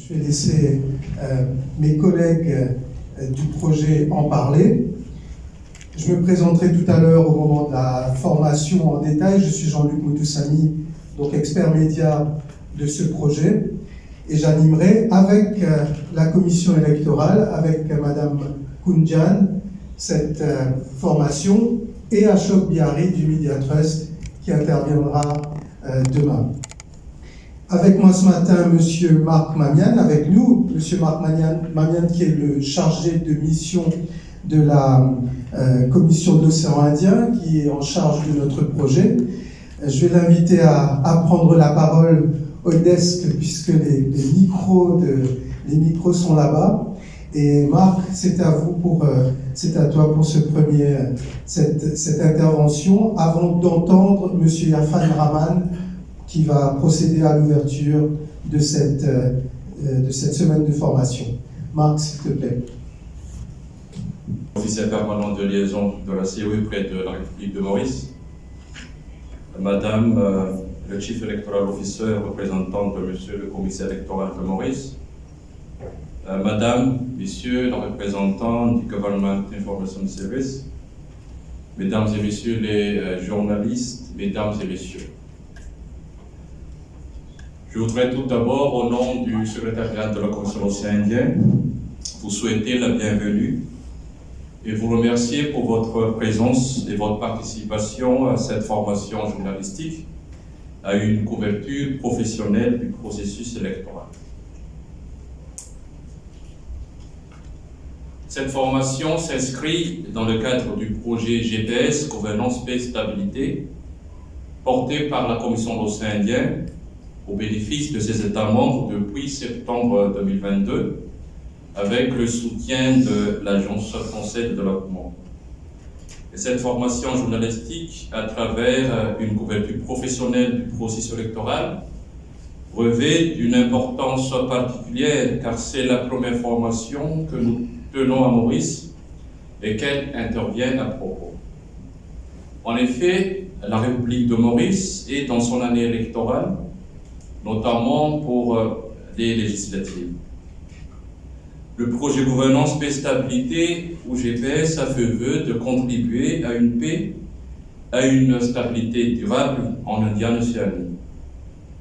Je vais laisser mes collègues du projet en parler. Je me présenterai tout à l'heure au moment de la formation en détail. Je suis Jean-Luc Moutoussamy, donc expert média de ce projet. Et j'animerai avec la commission électorale, avec Madame Koundian, cette formation, et Ashok Bihari du Media Trust qui interviendra demain. Avec moi ce matin, Monsieur Marc Mamian, avec nous, Monsieur Marc Mamian qui est le chargé de mission de la commission de l'océan Indien, qui est en charge de notre projet. Je vais l'inviter à prendre la parole au desk, puisque les micros sont là-bas. Et Marc, c'est à toi pour cette intervention, avant d'entendre Monsieur Irfan Rahman, qui va procéder à l'ouverture de cette semaine de formation. Marc, s'il te plaît. Officier permanent de liaison de la COE près de la République de Maurice, Madame le Chief Electoral Officer, représentant de Monsieur le Commissaire électoral de Maurice, Madame, Messieurs les représentants du Government Information Service, Mesdames et Messieurs les journalistes, Mesdames et Messieurs. Je voudrais tout d'abord, au nom du secrétariat de la Commission de l'océan Indien, vous souhaiter la bienvenue et vous remercier pour votre présence et votre participation à cette formation journalistique, à une couverture professionnelle du processus électoral. Cette formation s'inscrit dans le cadre du projet GPS, Gouvernance, Paix et Stabilité, porté par la Commission de l'océan Indien au bénéfice de ses États membres depuis septembre 2022, avec le soutien de l'Agence française de développement. Et cette formation journalistique, à travers une couverture professionnelle du processus électoral, revêt d'une importance particulière, car c'est la première formation que nous tenons à Maurice et qu'elle intervienne à propos. En effet, la République de Maurice est dans son année électorale, notamment pour les législatives. Le projet Gouvernance, Paix et Stabilité, ou GPS, a fait vœu de contribuer à une paix, à une stabilité durable en Inde-Océanie.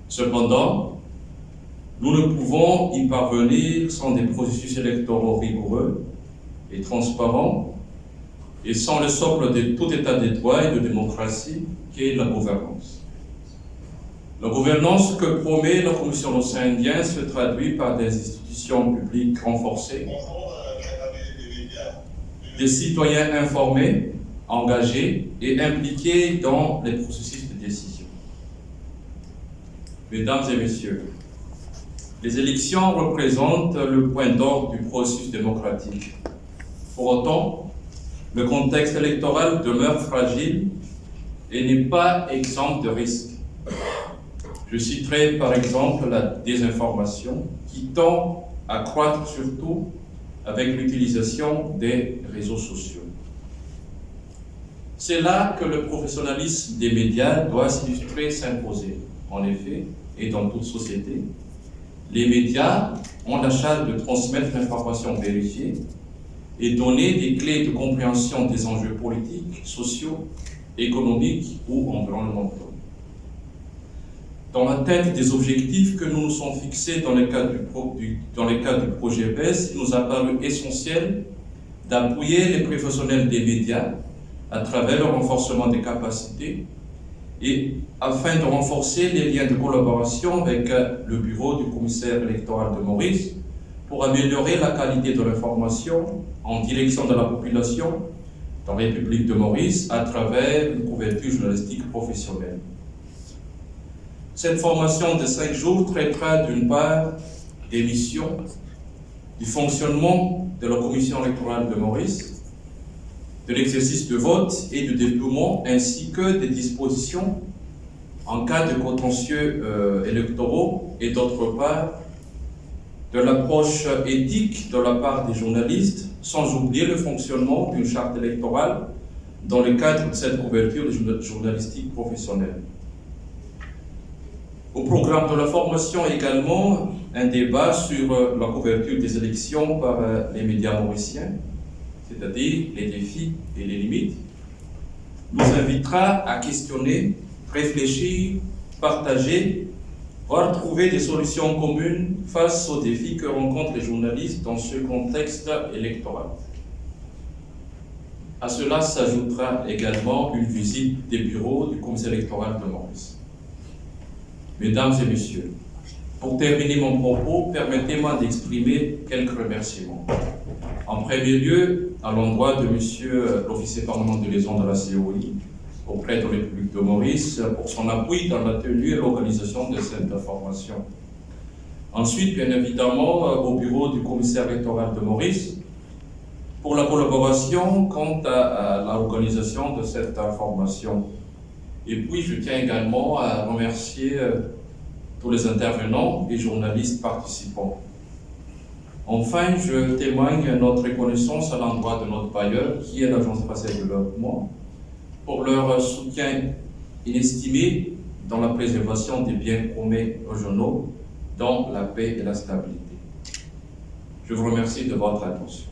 Cependant, nous ne pouvons y parvenir sans des processus électoraux rigoureux et transparents et sans le socle de tout état de droit et de démocratie qu'est la gouvernance. La gouvernance que promet la Commission de l'océan Indien se traduit par des institutions publiques renforcées, des citoyens informés, engagés et impliqués dans les processus de décision. Mesdames et Messieurs, les élections représentent le point d'orgue du processus démocratique. Pour autant, le contexte électoral demeure fragile et n'est pas exempt de risques. Je citerai par exemple la désinformation qui tend à croître surtout avec l'utilisation des réseaux sociaux. C'est là que le professionnalisme des médias doit s'illustrer, s'imposer. En effet, et dans toute société, les médias ont la charge de transmettre l'information vérifiée et donner des clés de compréhension des enjeux politiques, sociaux, économiques ou environnementaux. Dans l'atteinte des objectifs que nous nous sommes fixés dans le cadre du projet PES, il nous a paru essentiel d'appuyer les professionnels des médias à travers le renforcement des capacités et afin de renforcer les liens de collaboration avec le bureau du commissaire électoral de Maurice pour améliorer la qualité de l'information en direction de la population dans la République de Maurice à travers une couverture journalistique professionnelle. Cette formation de 5 jours traitera d'une part des missions, du fonctionnement de la commission électorale de Maurice, de l'exercice de vote et du déploiement, ainsi que des dispositions en cas de contentieux électoraux, et d'autre part de l'approche éthique de la part des journalistes, sans oublier le fonctionnement d'une charte électorale dans le cadre de cette couverture journalistique professionnelle. Au programme de la formation également, un débat sur la couverture des élections par les médias mauriciens, c'est-à-dire les défis et les limites, nous invitera à questionner, réfléchir, partager, voire trouver des solutions communes face aux défis que rencontrent les journalistes dans ce contexte électoral. À cela s'ajoutera également une visite des bureaux du commissaire électoral de Maurice. Mesdames et messieurs, pour terminer mon propos, permettez-moi d'exprimer quelques remerciements. En premier lieu, à l'endroit de monsieur l'officier permanent de liaison de la COI, auprès de la République de Maurice, pour son appui dans la tenue et l'organisation de cette formation. Ensuite, bien évidemment, au bureau du commissaire électoral de Maurice, pour la collaboration quant à l'organisation de cette formation. Et puis, je tiens également à remercier tous les intervenants et journalistes participants. Enfin, je témoigne notre reconnaissance à l'endroit de notre bailleur, qui est l'Agence spatiale de développement, pour leur soutien inestimé dans la préservation des biens communs régionaux, dans la paix et la stabilité. Je vous remercie de votre attention.